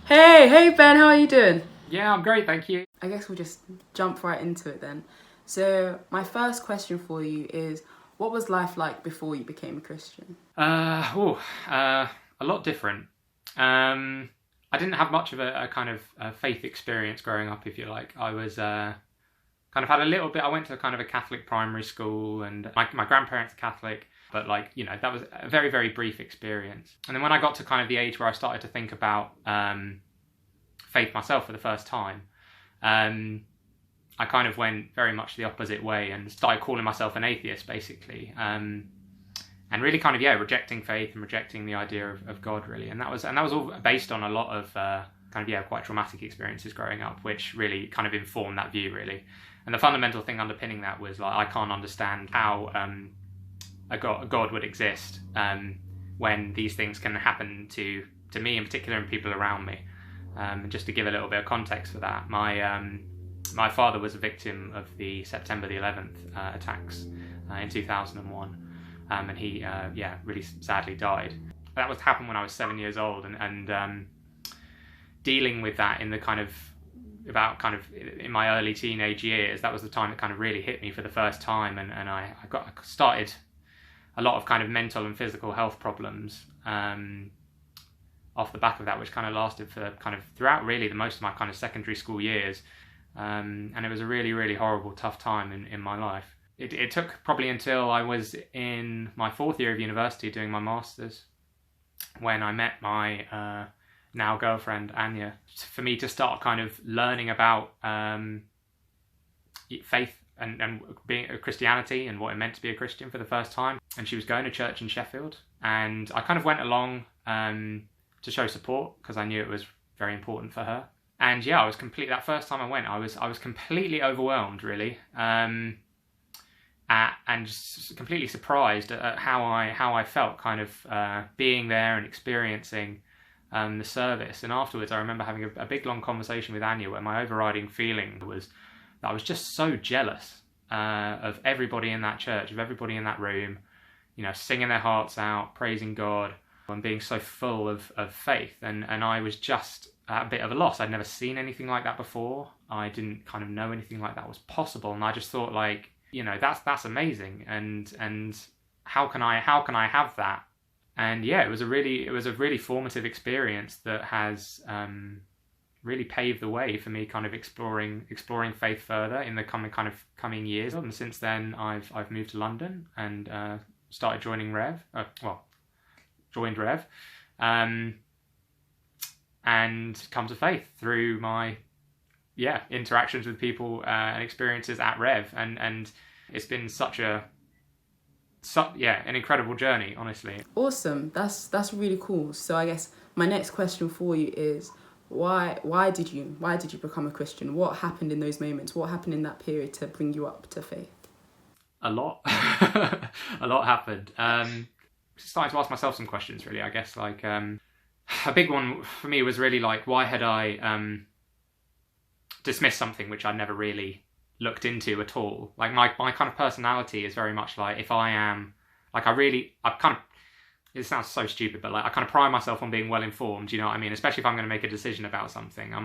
Hey Ben, how are you doing? Yeah, I'm great, thank you. I guess we'll just jump right into it then. So, my first question for you is what was life like before you became a Christian? A lot different. I didn't have much of a kind of faith experience growing up, if you like. I was kind of had a little bit. I went to kind of a Catholic primary school, and my grandparents are Catholic, but that was a very, very brief experience. And then when I got to kind of the age where I started to think about faith myself for the first time, I kind of went very much the opposite way and started calling myself an atheist, basically, and really kind of rejecting faith and rejecting the idea of God, really. And that was all based on a lot of quite traumatic experiences growing up, which really kind of informed that view, really. And the fundamental thing underpinning that was like I can't understand how a God would exist when these things can happen to me in particular and people around me. And just to give a little bit of context for that, my father was a victim of the September the 11th attacks in 2001, and he really sadly died. That was happened when I was 7 years old, and dealing with that in the in my early teenage years, that was the time it kind of really hit me for the first time, and I started a lot of kind of mental and physical health problems off the back of that, which kind of lasted for kind of throughout really the most of my kind of secondary school years. And it was a really, really horrible, tough time in my life. It took probably until I was in my fourth year of university doing my master's when I met my now girlfriend, Anya, for me to start kind of learning about faith and being Christianity and what it meant to be a Christian for the first time. And she was going to church in Sheffield, and I kind of went along to show support because I knew it was very important for her. And I was that first time I went, I was completely overwhelmed, really, and just completely surprised at how I felt kind of being there and experiencing the service. And afterwards, I remember having a big long conversation with Anya where my overriding feeling was that I was just so jealous of everybody in that church, of everybody in that room, singing their hearts out, praising God, and being so full of faith. And I was just at a bit of a loss. I'd never seen anything like that before. I didn't kind of know anything like that was possible. And I just thought, like, that's amazing. And how can I have that? And it was a really formative experience that has really paved the way for me kind of exploring faith further in the coming years. And since then, I've moved to London and started joining Rev. Joined Rev, and come to faith through my interactions with people and experiences at Rev, and it's been an incredible journey, honestly. Awesome. That's really cool. So, I guess my next question for you is why did you become a Christian? What happened in those moments? What happened in that period to bring you up to faith? A lot. A lot happened. Starting to ask myself some questions, really, I guess. Like a big one for me was really like, why had I dismissed something which I'd never really looked into at all? Like my kind of personality is very much like, if I am like, it sounds so stupid, but like I kind of pride myself on being well informed, you know what I mean? Especially if I'm going to make a decision about something. I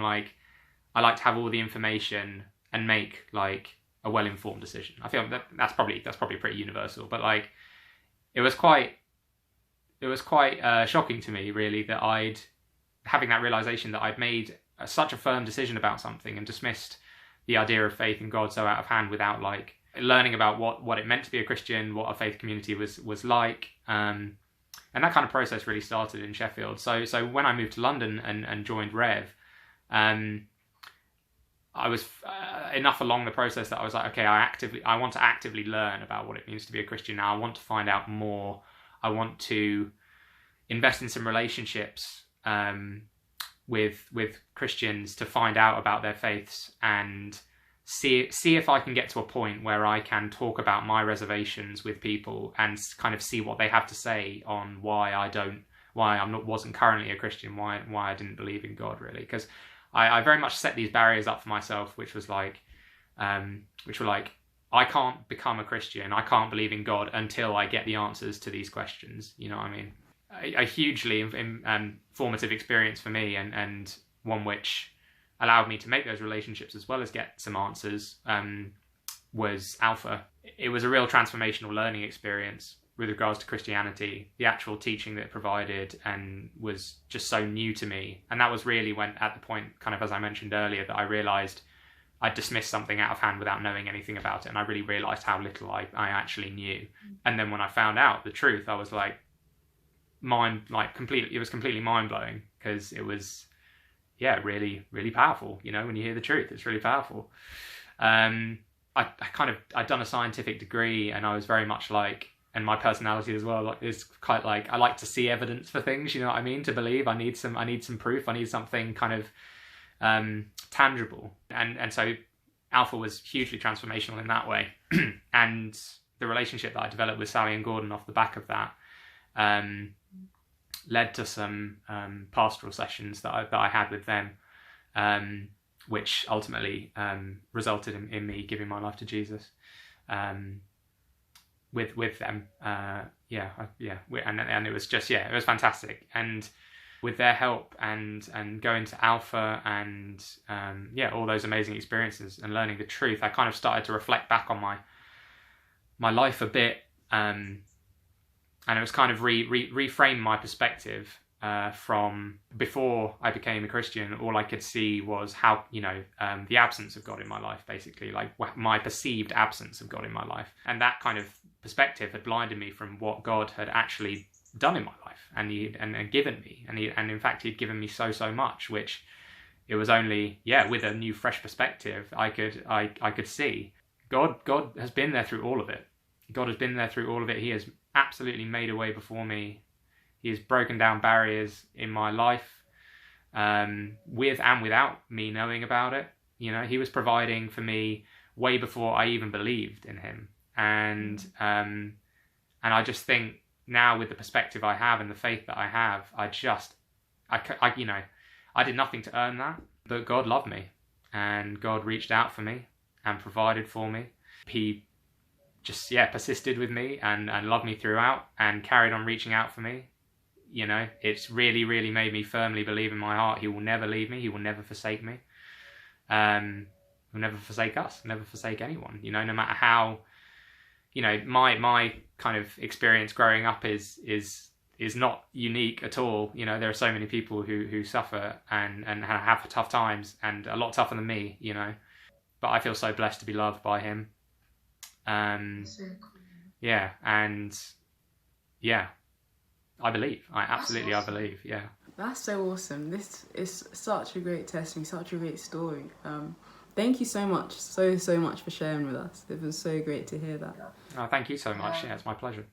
like to have all the information and make like a well informed decision. I feel that's probably pretty universal, but like it was quite shocking to me, really, that having that realization that I'd made such a firm decision about something and dismissed the idea of faith and God so out of hand without like learning about what it meant to be a Christian, what a faith community was like, and that kind of process really started in Sheffield. So when I moved to London and joined Rev, I was enough along the process that I was like, okay, I want to actively learn about what it means to be a Christian now. I want to find out more. I want to invest in some relationships with Christians to find out about their faiths and see if I can get to a point where I can talk about my reservations with people and kind of see what they have to say on why wasn't currently a Christian, why I didn't believe in God, really, because I very much set these barriers up for myself, which were like, I can't become a Christian, I can't believe in God until I get the answers to these questions. You know what I mean? A hugely formative experience for me, and one which allowed me to make those relationships as well as get some answers, was Alpha. It was a real transformational learning experience with regards to Christianity, the actual teaching that it provided, and was just so new to me. And that was really when, at the point, kind of as I mentioned earlier, that I realised I dismissed something out of hand without knowing anything about it, and I really realised how little I actually knew. And then when I found out the truth, I was like, it was completely mind-blowing, because it was, really, really powerful. You know, when you hear the truth, it's really powerful. I'd done a scientific degree, and I was very much like, and my personality as well is quite like, I like to see evidence for things, you know what I mean? To believe, I need some proof, I need something kind of tangible. And so Alpha was hugely transformational in that way. And the relationship that I developed with Sally and Gordon off the back of that led to some pastoral sessions that I had with them, which ultimately resulted in me giving my life to Jesus with them. And it was just, it was fantastic. And with their help and going to Alpha and all those amazing experiences and learning the truth, I kind of started to reflect back on my life a bit, and it was kind of reframe my perspective from before I became a Christian. All I could see was how, the absence of God in my life, basically, like my perceived absence of God in my life. And that kind of perspective had blinded me from what God had actually done in my life and given me. And in fact, he'd given me so much, which it was only, with a new, fresh perspective, I could see. God has been there through all of it. God has been there through all of it. He has absolutely made a way before me. He has broken down barriers in my life, with and without me knowing about it. You know, he was providing for me way before I even believed in him. And I just think now, with the perspective I have and the faith that I have, I did nothing to earn that, but God loved me, and God reached out for me and provided for me. He just persisted with me and loved me throughout and carried on reaching out for me. You know, it's really, really made me firmly believe in my heart he will never leave me, he will never forsake me. He'll never forsake us, never forsake anyone. You know, no matter how, my kind of experience growing up is not unique at all. You know, there are so many people who suffer and have tough times, and a lot tougher than me, you know. But I feel so blessed to be loved by him. So cool. I believe. I believe. Yeah. That's so awesome. This is such a great testimony, such a great story. Thank you so much for sharing with us. It was so great to hear that. Oh, thank you so much. Yeah, it's my pleasure.